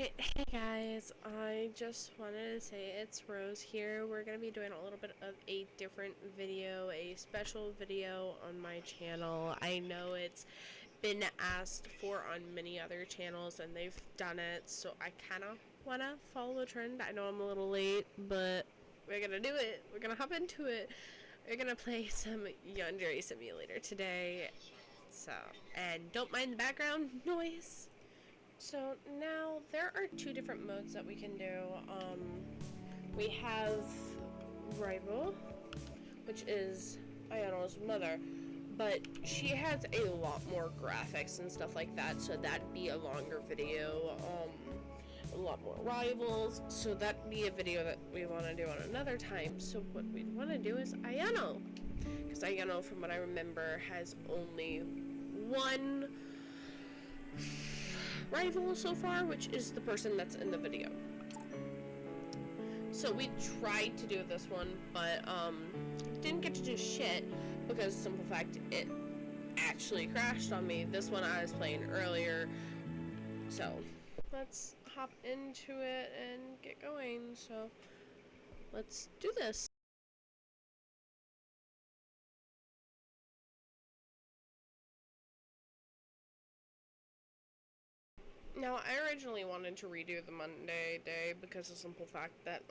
Alright, hey guys, I just wanted to say it's Rose here. We're going to be doing a little bit of a different video, a special video on my channel. I know it's been asked for on many other channels and they've done it, so I kind of want to follow the trend. I know I'm a little late, but we're going to do it. We're going to hop into it. We're going to play some Yandere Simulator today. So, and don't mind the background noise. So now there are two different modes that we can do. We have Rival, which is Ayano's mother, but she has a lot more graphics and stuff like that, so that'd be a longer video. A lot more rivals, so that'd be a video that we want to do on another time. So what we want to do is Ayano, because Ayano, from what I remember, has only one rival so far, which is the person that's in the video. So we tried to do this one, but didn't get to do shit because simple fact it actually crashed on me. This one I was playing earlier. So let's hop into it and get going. So let's do this. Now, I originally wanted to redo the Monday day because of the simple fact that,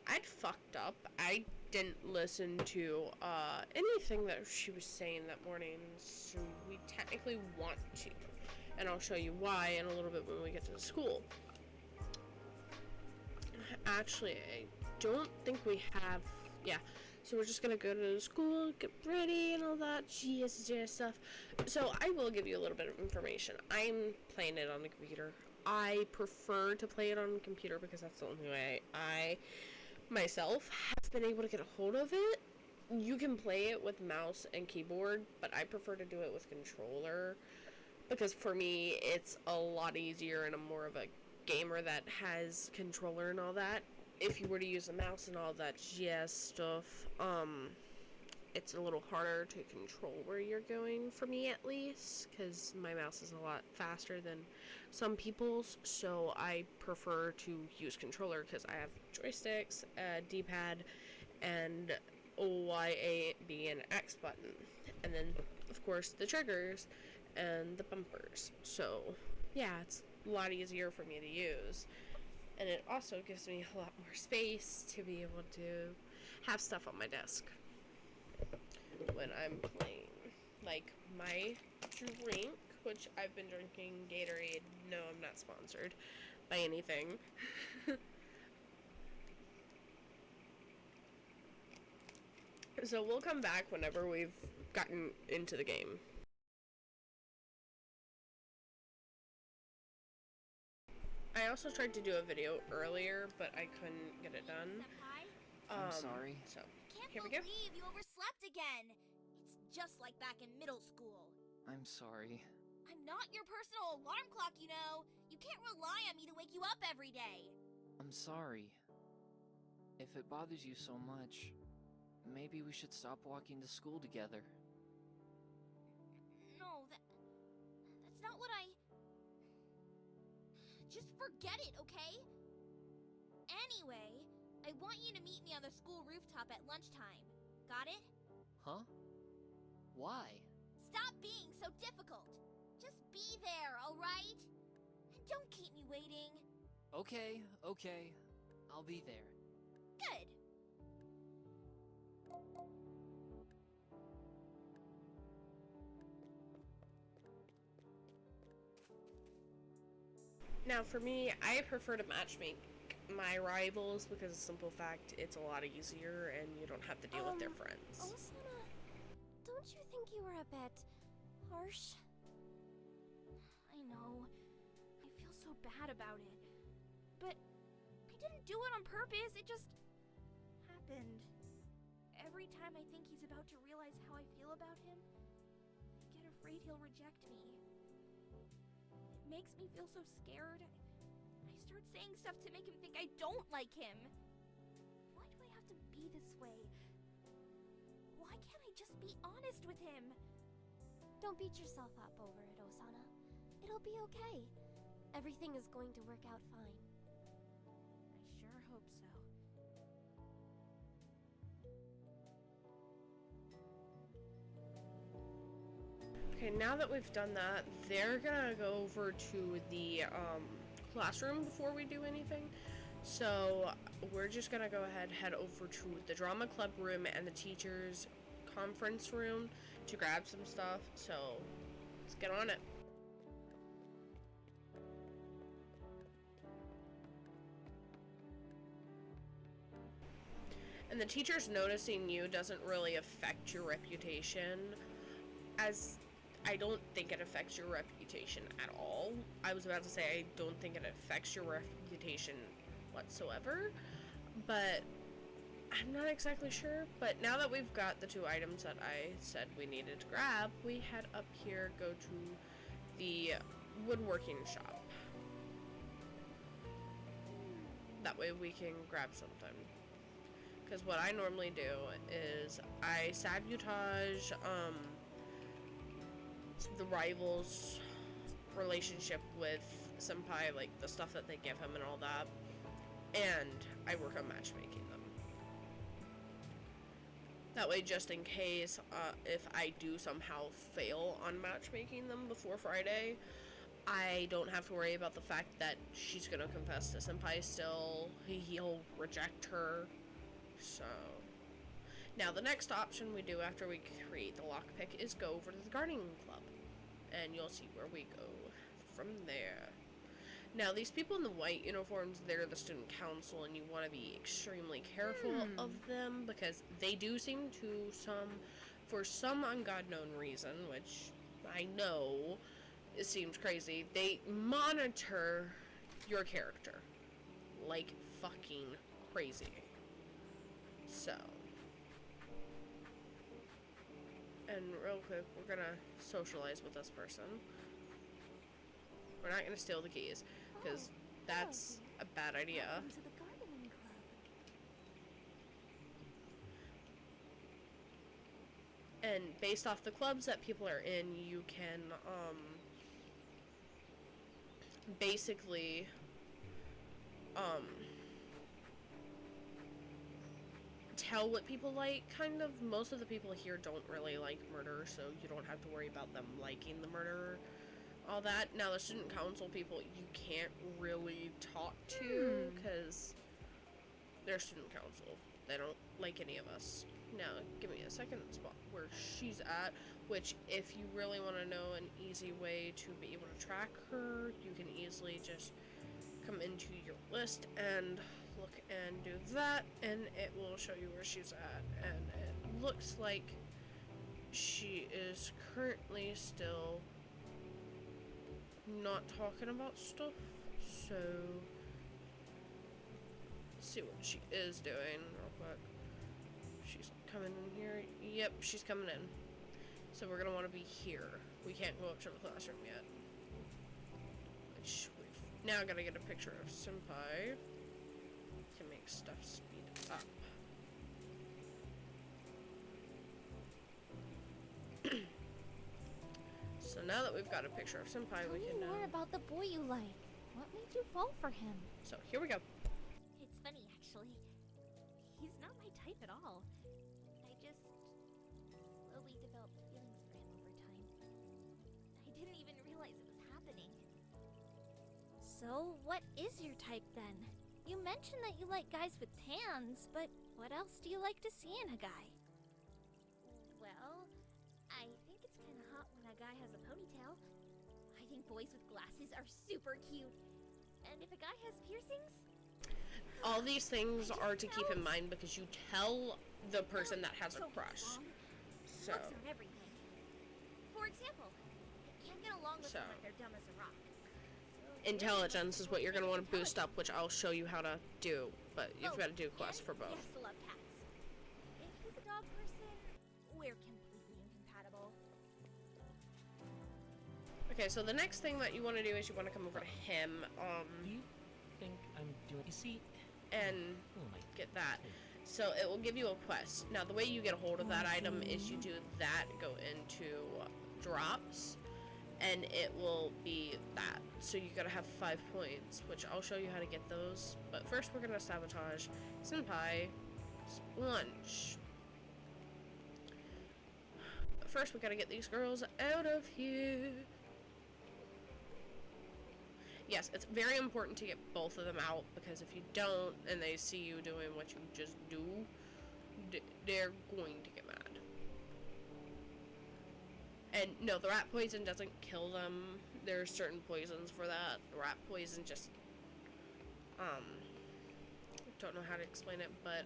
I'd fucked up. I didn't listen to, anything that she was saying that morning, so we technically want to. And I'll show you why in a little bit when we get to the school. Actually, I don't think we have, yeah. So we're just gonna go to the school, get ready and all that jazz stuff. So I will give you a little bit of information. I'm playing it on the computer. I prefer to play it on the computer because that's the only way I myself have been able to get a hold of it. You can play it with mouse and keyboard, but I prefer to do it with controller because for me it's a lot easier and I'm more of a gamer that has controller and all that. If you were to use a mouse and all that jazz stuff, it's a little harder to control where you're going, for me at least, because my mouse is a lot faster than some people's, so I prefer to use controller because I have joysticks, D-pad, and Y, A, B, and X button, and then, of course, the triggers and the bumpers, so, yeah, it's a lot easier for me to use. And it also gives me a lot more space to be able to have stuff on my desk when I'm playing. Like my drink, which I've been drinking Gatorade. No, I'm not sponsored by anything. So we'll come back whenever we've gotten into the game. I also tried to do a video earlier, but I couldn't get it done. I'm sorry. So, here we go. Can't believe you overslept again. It's just like back in middle school. I'm sorry. I'm not your personal alarm clock, you know. You can't rely on me to wake you up every day. I'm sorry. If it bothers you so much, maybe we should stop walking to school together. No, that's not what I... Just forget it, okay? Anyway, I want you to meet me on the school rooftop at lunchtime. Got it? Huh? Why? Stop being so difficult. Just be there, alright? And don't keep me waiting. Okay. I'll be there. Good. now for me, I prefer to matchmake my rivals because of the simple fact it's a lot easier and you don't have to deal with their friends. Osana, don't you think you were a bit harsh? I know. I feel so bad about it. But I didn't do it on purpose. It just happened. Every time I think he's about to realize how I feel about him, I get afraid he'll reject me. It makes me feel so scared. I start saying stuff to make him think I don't like him. Why do I have to be this way? Why can't I just be honest with him? Don't beat yourself up over it, Osana. It'll be okay. Everything is going to work out fine. I sure hope so. Okay, now that we've done that, they're gonna go over to the classroom before we do anything. So we're just gonna go ahead, head over to the drama club room and the teachers' conference room to grab some stuff. So let's get on it. And the teachers noticing you doesn't really affect your reputation, as I don't think it affects your reputation at all. I was about to say I don't think it affects your reputation whatsoever, but I'm not exactly sure. But now that we've got the 2 items that I said we needed to grab, we head up here, go to the woodworking shop. That way we can grab something. Because what I normally do is I sabotage the rivals' relationship with Senpai, like the stuff that they give him and all that, and I work on matchmaking them. That way, just in case, if I do somehow fail on matchmaking them before Friday, I don't have to worry about the fact that she's gonna confess to Senpai still. He'll reject her. So now the next option we do after we create the lockpick is go over to the gardening club, and you'll see where we go from there. Now these people in the white uniforms, they're the student council, and you want to be extremely careful of them because they do seem to for some ungodknown known reason, which I know it seems crazy, they monitor your character like fucking crazy. So, and real quick, we're gonna socialize with this person. We're not gonna steal the keys, because that's a bad idea. Welcome to the gardening club. And based off the clubs that people are in, you can, basically, tell what people like, kind of. Most of the people here don't really like murder, so you don't have to worry about them liking the murderer, all that. Now, the student council people, you can't really talk to, because they're student council. They don't like any of us. Now, give me a second spot where she's at, which, if you really want to know an easy way to be able to track her, you can easily just come into your list and look and do that, and it will show you where she's at. And it looks like she is currently still not talking about stuff, so let's see what she is doing real quick. She's coming in here. Yep, she's coming in. So we're gonna want to be here. We can't go up to the classroom yet, which we've now gotta get a picture of Senpai to make stuff speed up. So now that we've got a picture of Senpai, Tell we me can more about the boy you like. What made you fall for him? So here we go. It's funny, actually. He's not my type at all. I just slowly developed feelings for him over time. I didn't even realize it was happening. So, what is your type then? You mentioned that you like guys with tans, but what else do you like to see in a guy? Well, I think it's kind of hot when a guy has a ponytail. I think boys with glasses are super cute. And if a guy has piercings, All these things are to keep in mind because you tell the person that has a crush. So, looks aren't everything. For example, I can't get along with them like they're dumb as a rock. So intelligence is what you're going to want to boost up, which I'll show you how to do, but you've got to do quests for both. He has to love cats. If he's a dog person, we're completely incompatible. Okay, so the next thing that you want to do is you want to come over to him, Do you think I'm doing? You see, and oh my get that. So it will give you a quest. Now, the way you get a hold of that item is you do that, go into drops, and it will be that. So you gotta have 5 points, which I'll show you how to get those. But first we're gonna sabotage Senpai's lunch. But first we gotta get these girls out of here. Yes, it's very important to get both of them out, because if you don't and they see you doing what you just do, they're going to get mad. And no, the rat poison doesn't kill them. There are certain poisons for that. Rat poison just, don't know how to explain it, but,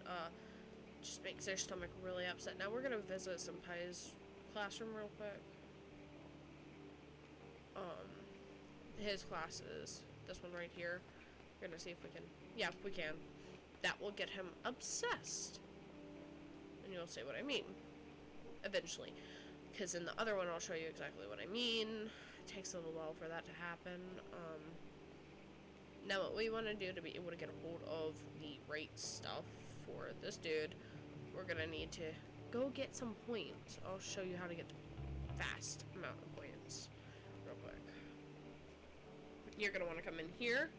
just makes their stomach really upset. Now we're gonna visit Senpai's classroom real quick. His class is this one right here. We're gonna see if we can, yeah, we can. That will get him obsessed. And you'll see what I mean, eventually. Because in the other one, I'll show you exactly what I mean. It takes a little while for that to happen. Now what we want to do to be able to get a hold of the right stuff for this dude, we're gonna need to go get some points. I'll show you how to get fast amount of points real quick. You're gonna want to come in here,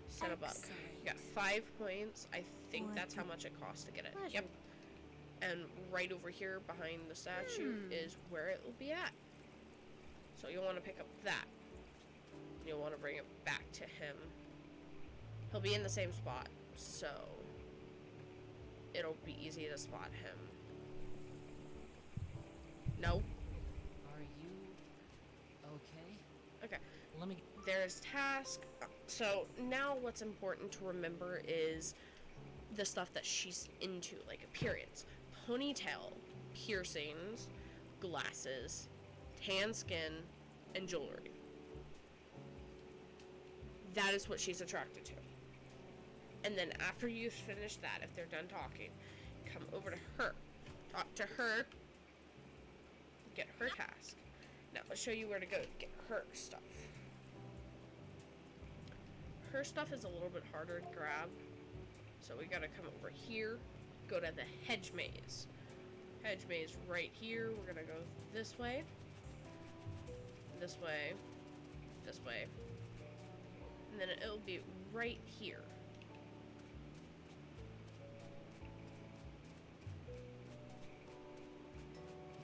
set a buck. You got 5 points. I think that's how much it costs to get it. Yep. And right over here behind the statue is where it will be at. So you'll want to pick up that. You'll want to bring it back to him. He'll be in the same spot, so it'll be easy to spot him. No? Are you okay? Okay. Let me. There's task. So now what's important to remember is the stuff that she's into, like appearance. Ponytail, piercings, glasses, tan skin, and jewelry. That is what she's attracted to. And then after you finish that, if they're done talking, come over to her. Talk to her. Get her task. Now, I'll show you where to go to get her stuff. Her stuff is a little bit harder to grab. So we gotta come over here, go to the hedge maze. Hedge maze right here. We're gonna go this way, this way, this way. And then it'll be right here.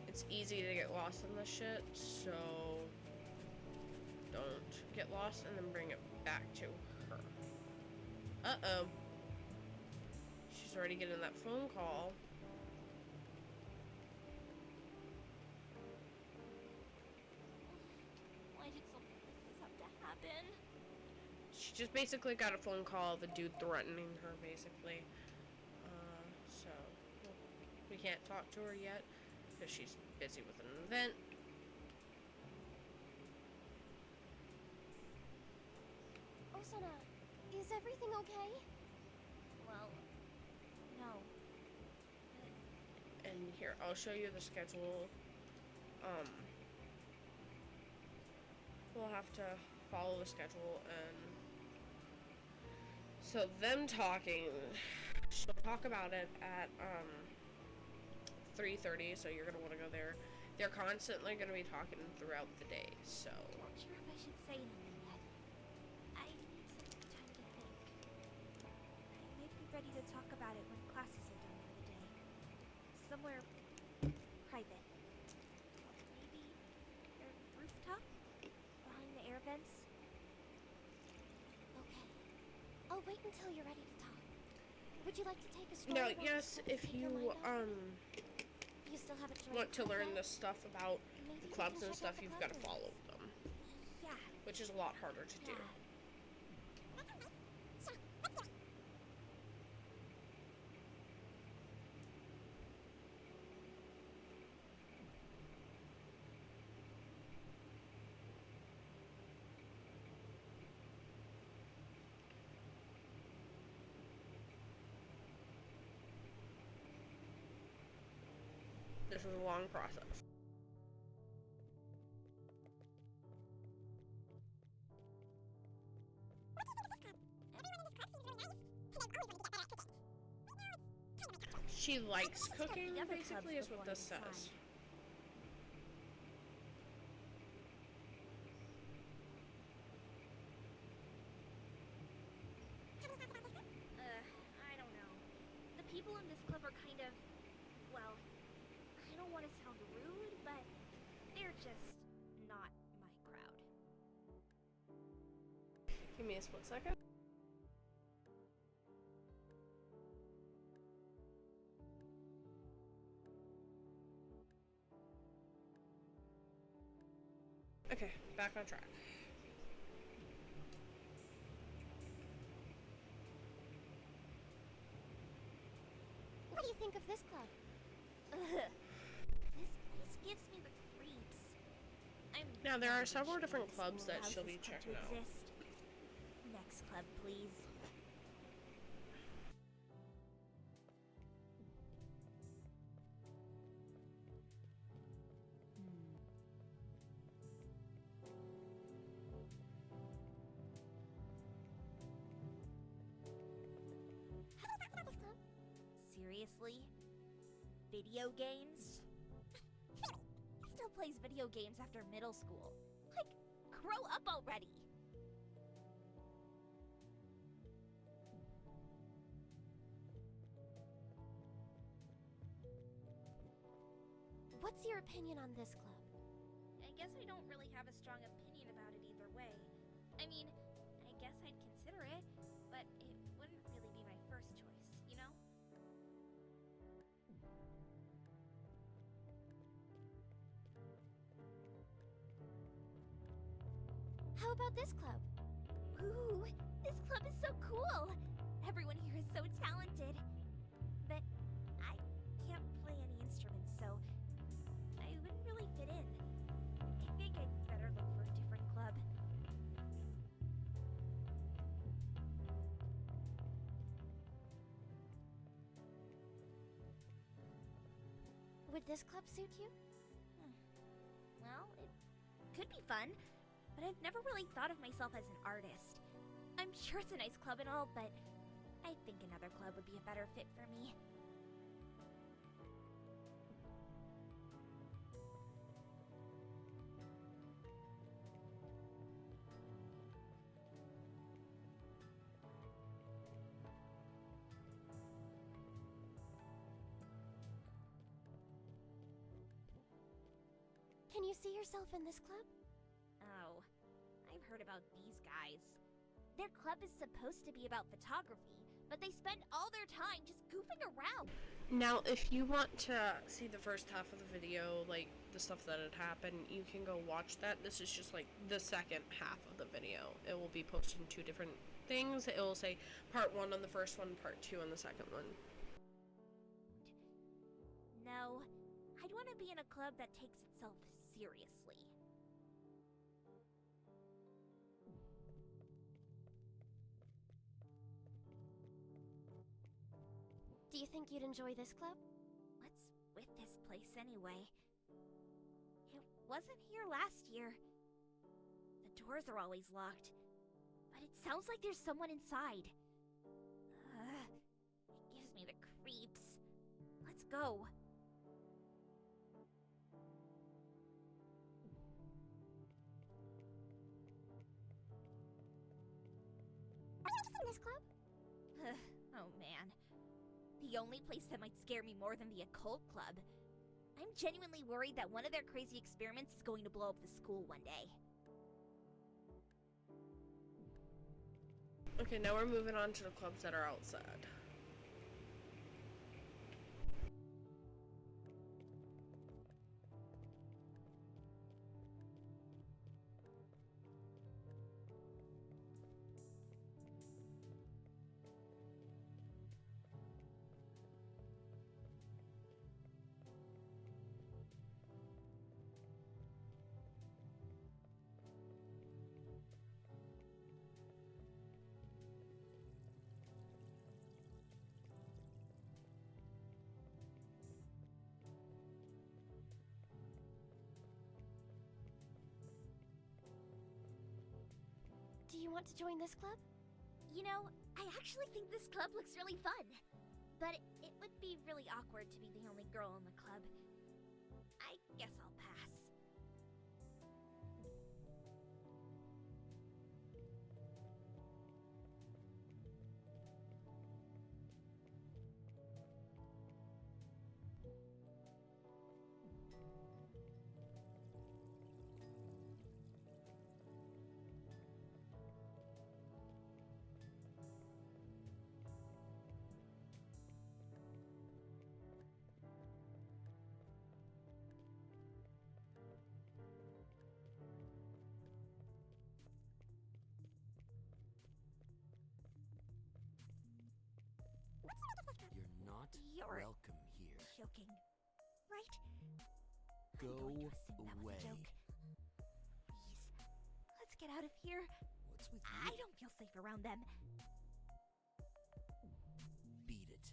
It's easy to get lost in this shit, so don't get lost and then bring it back to her. Uh-oh. She's already getting that phone call. Why did something like this have to happen? She just basically got a phone call of a dude threatening her, basically. So, we can't talk to her yet, because she's busy with an event. Osana, is everything okay? Well, no. And here, I'll show you the schedule. We'll have to follow the schedule, and so them talking, she'll talk about it at 3:30, so you're gonna want to go there. They're constantly gonna be talking throughout the day, so I'm not sure if I should say anything yet. I need some time to think. I might be ready to talk about it when classes are done for the day. Somewhere private. Maybe your rooftop? Behind the air vents? Okay. I'll wait until you're ready to talk. Would you like to take a stroll no, around the yes, school to if take your you mind off? You still haven't joined want to the club learn yet? the stuff about Maybe the we clubs can and check out stuff, the you've club got to rooms. follow them, Yeah. which is a lot harder to do. This is a long process. She likes cooking, the other basically, clubs is what before this I decide. says. people in this club are kind of, well, I don't want to sound rude, but they're just not my crowd. Give me a split second. Okay, back on track. What do you think of this club? Ugh. This place gives me the creeps. Now, there are several sure different this clubs school that allows she'll be this club checking to out. exist. Next club, please. This club? Seriously? Video games? Still plays video games after middle school. Like, grow up already. What's your opinion on this club? I guess I don't really have a strong opinion about it either way. I mean, I guess I'd consider it, but it wouldn't really be my first choice, you know? How about this club? Ooh, this club is so cool! Everyone here is so talented. But I can't play any instruments, so I wouldn't really fit in. I think I'd better look for a different club. Would this club suit you? Well, it could be fun, but I've never really thought of myself as an artist. I'm sure it's a nice club and all, but I think another club would be a better fit for me. Can you see yourself in this club? Oh, I've heard about these guys. Their club is supposed to be about photography, but they spend all their time just goofing around. Now, if you want to see the first half of the video, like the stuff that had happened, you can go watch that. This is just like the second half of the video. It will be posted in two different things. It will say part 1 on the first one, part 2 on the second one. No, I'd want to be in a club that takes itself seriously. Do you think you'd enjoy this club? What's with this place anyway? It wasn't here last year. The doors are always locked, but it sounds like there's someone inside. It gives me the creeps. Let's go. Are you interested in this club? Oh man. The only place that might scare me more than the occult club. I'm genuinely worried that one of their crazy experiments is going to blow up the school one day. Okay, now we're moving on to the clubs that are outside. Do you want to join this club? You know, I actually think this club looks really fun. But it would be really awkward to be the only girl in the club. I guess I'll pass. You're not You're welcome here. joking, right? Go I'm going to assume that was away. a joke. Please, let's get out of here. What's with I you? don't feel safe around them. Beat it.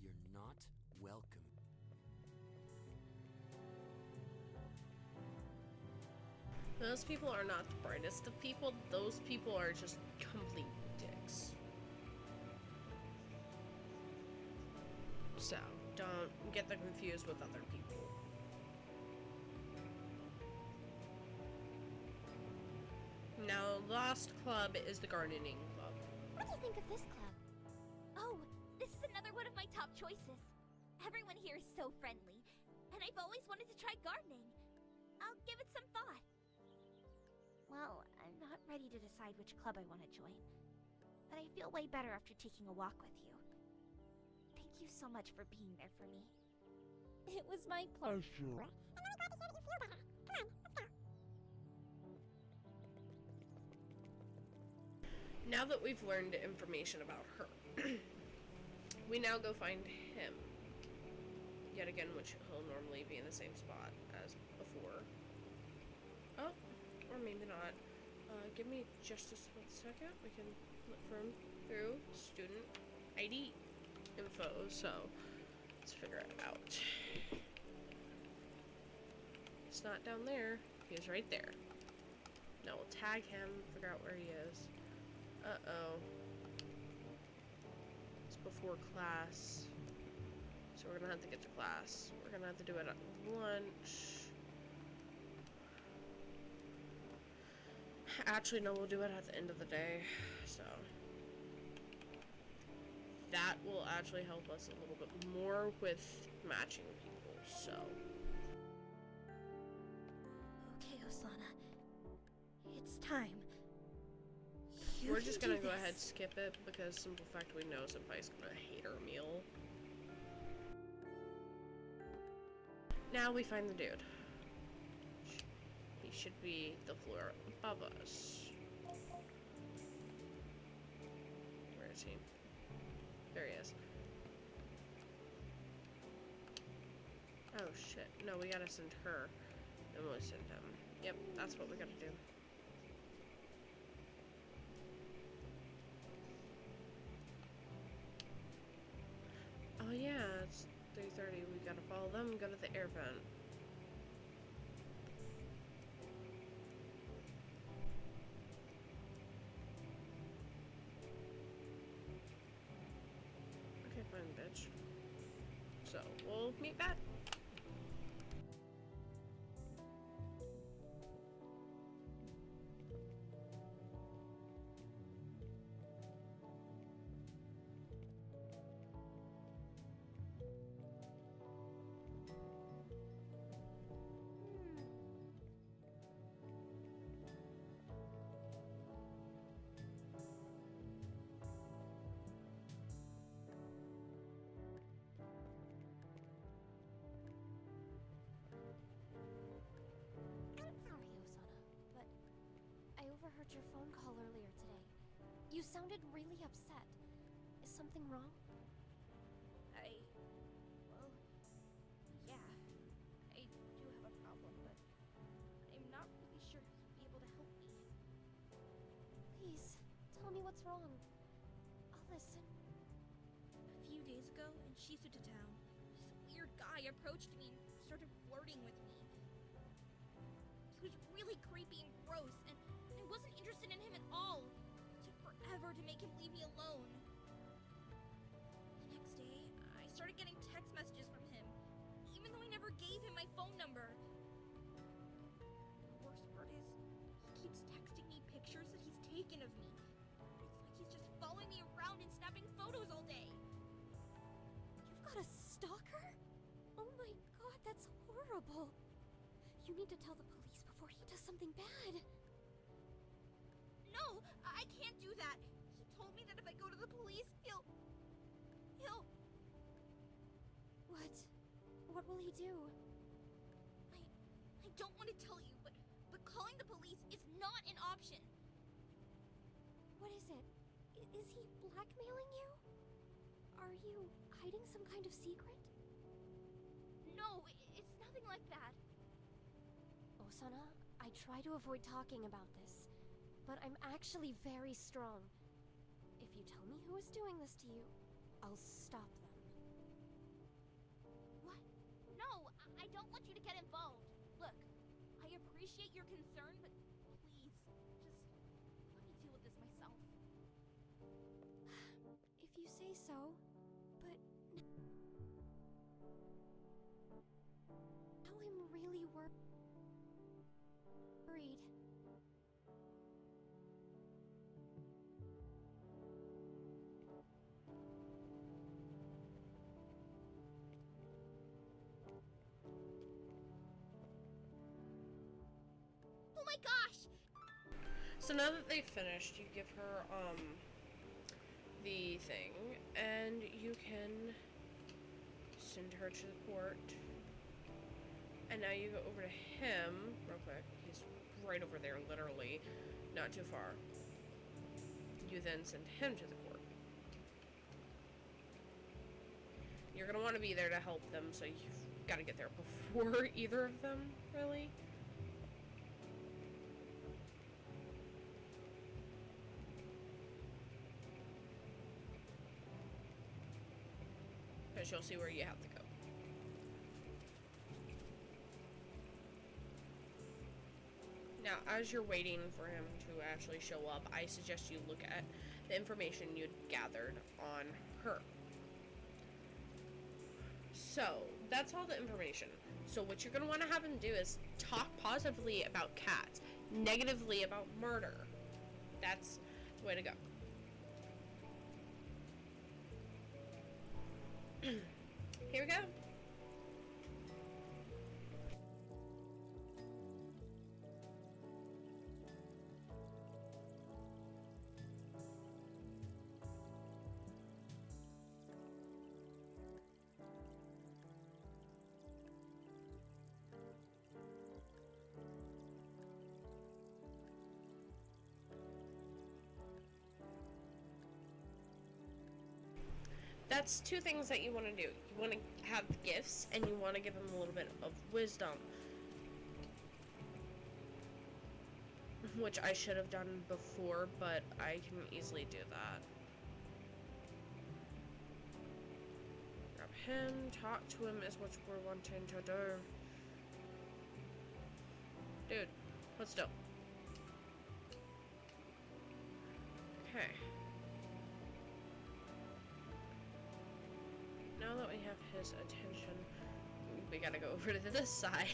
You're not welcome. Those people are not the brightest of people. Those people are just complete dicks. So, don't get them confused with other people. Now, last club is the gardening club. What do you think of this club? Oh, this is another one of my top choices. Everyone here is so friendly, and I've always wanted to try gardening. I'll give it some thought. Well, I'm not ready to decide which club I want to join, but I feel way better after taking a walk with you. Thank you so much for being there for me. It was my pleasure. Now that we've learned information about her, we now go find him. Yet again, which he'll normally be in the same spot as before. Oh, or maybe not. Give me just a split second. We can look from through student ID info, so let's figure it out. It's not down there. He's right there. Now we'll tag him, figure out where he is. Uh-oh. It's before class. So we're gonna have to get to class. We're gonna have to do it at lunch. Actually, no, we'll do it at the end of the day. So that will actually help us a little bit more with matching people. So Okay, Osana. It's time. we're just gonna go ahead and skip it because simple fact we know Senpai's gonna hate our meal. Now we find the dude. He should be the floor above us. Where is he? There he is. Oh shit. No, we gotta send her. Then we'll send him. Yep, that's what we gotta do. Oh yeah, it's 3:30. We gotta follow them and go to the air vent. Okay, fine, bitch. So, we'll meet back. Sorry, Osana, but I overheard your phone call earlier today. You sounded really upset. Is something wrong? Well, yeah. I do have a problem, but I'm not really sure if you'd be able to help me. Please, tell me what's wrong. I'll listen. A few days ago, in Shisuta town, this weird guy approached me and started flirting with me. He was really creepy and gross, and I wasn't interested in him at all. It took forever to make him leave me alone. The next day, I started getting text messages from him, even though I never gave him my phone number. The worst part is, he keeps texting me pictures that he's taken of me. It's like he's just following me around and snapping photos all day. You've got a stalker? Oh my god, that's horrible. You need to tell the police before he does something bad. No, I can't do that. He told me that if I go to the police, he'll... What? What will he do? I don't want to tell you, but calling the police is not an option. What is it? Is he blackmailing you? Are you hiding some kind of secret? No, it's nothing like that. Osana, I try to avoid talking about this, but I'm actually very strong. If you tell me who is doing this to you, I'll stop them. What? No, I don't want you to get involved. Look, I appreciate your concern, but please, just let me deal with this myself. If you say so, but now I'm really worried. Oh my gosh! So now that they've finished, you give her, the thing, and you can send her to the court. And now you go over to him, real quick. He's right over there, literally, not too far. You then send him to the court. You're gonna want to be there to help them, so you've got to get there before either of them, really. Because you'll see where you have to go. Now, as you're waiting for him to actually show up, I suggest you look at the information you'd gathered on her. So, that's all the information. So what you're going to want to have him do is talk positively about cats, negatively about murder. That's the way to go. Here we go. That's two things that you want to do. You want to have gifts, and you want to give them a little bit of wisdom. Which I should have done before, but I can easily do that. Grab him, talk to him is what we're wanting to do. Dude, hold still. Okay. Now that we have his attention, we gotta go over to this side.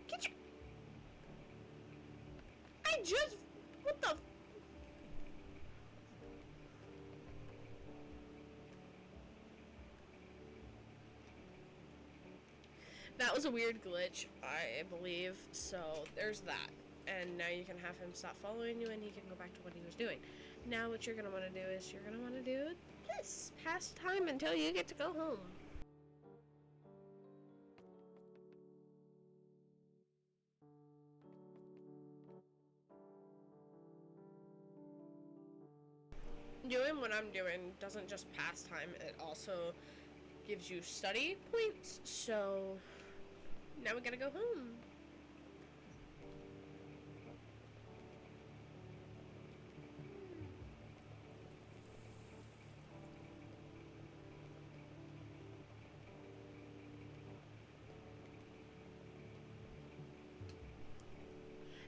Get your... I just... What the... That was a weird glitch, I believe, so there's that. And now you can have him stop following you and he can go back to what he was doing. Now what you're going to want to do is you're going to want to do this. Pass time until you get to go home. Doing what I'm doing doesn't just pass time, it also gives you study points, so now we gotta go home.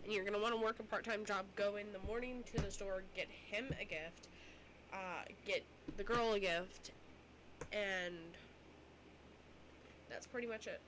And you're gonna want to work a part-time job, go in the morning to the store, get him a gift, get the girl a gift, and that's pretty much it.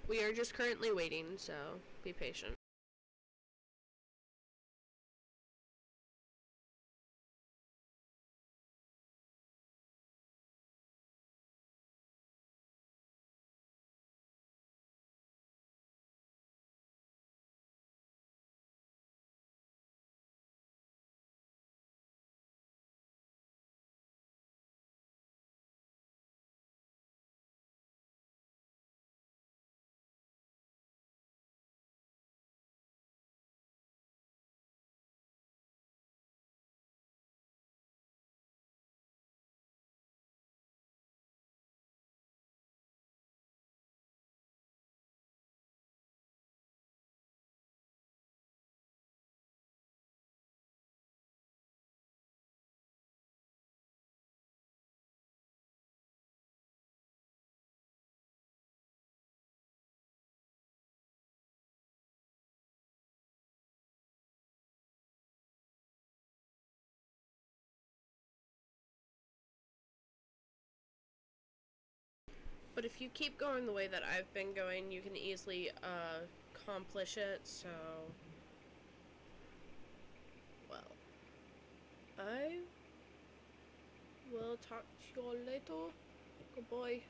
We are just currently waiting, so be patient. But if you keep going the way that I've been going, you can easily accomplish it, so... Well, I will talk to you all later. Goodbye.